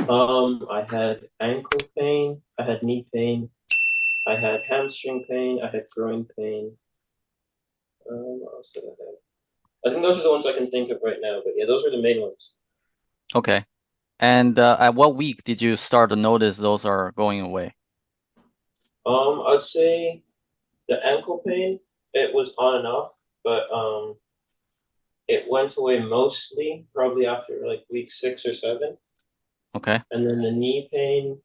I had ankle pain, I had knee pain, I had hamstring pain, I had groin pain. What else did I have? I think those are the ones I can think of right now, but yeah, those are the main ones. Okay. And at what week did you start to notice those are going away? I'd say the ankle pain, it was on and off, but it went away mostly probably after like week 6 or 7. Okay. And then the knee pain,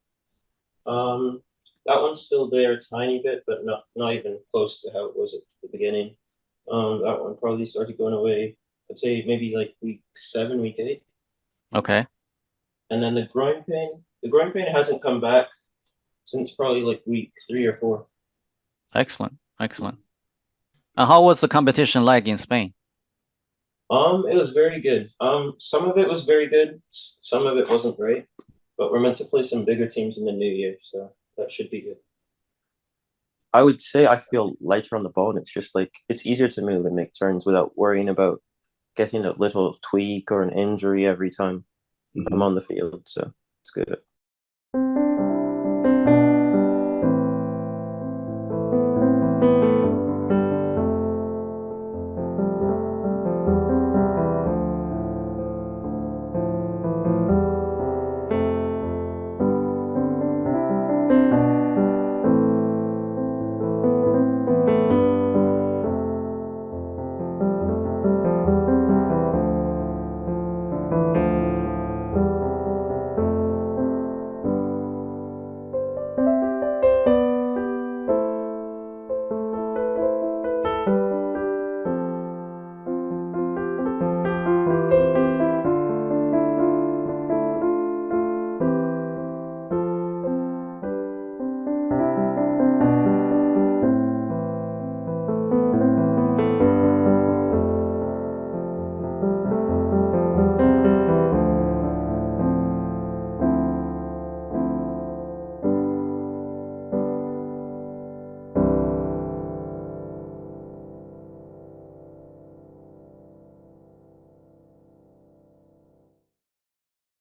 um, that one's still there a tiny bit, but not even close to how it was at the beginning. That one probably started going away, I'd say maybe like week 7, week 8. Okay. And then the groin pain hasn't come back since probably like week 3 or 4. Excellent. Excellent. And how was the competition like in Spain? It was very good. Some of it was very good, some of it wasn't great, but we're meant to play some bigger teams in the new year, so that should be good. I would say I feel lighter on the ball, and it's just like it's easier to move and make turns without worrying about getting a little tweak or an injury every time I'm on the field. So it's good.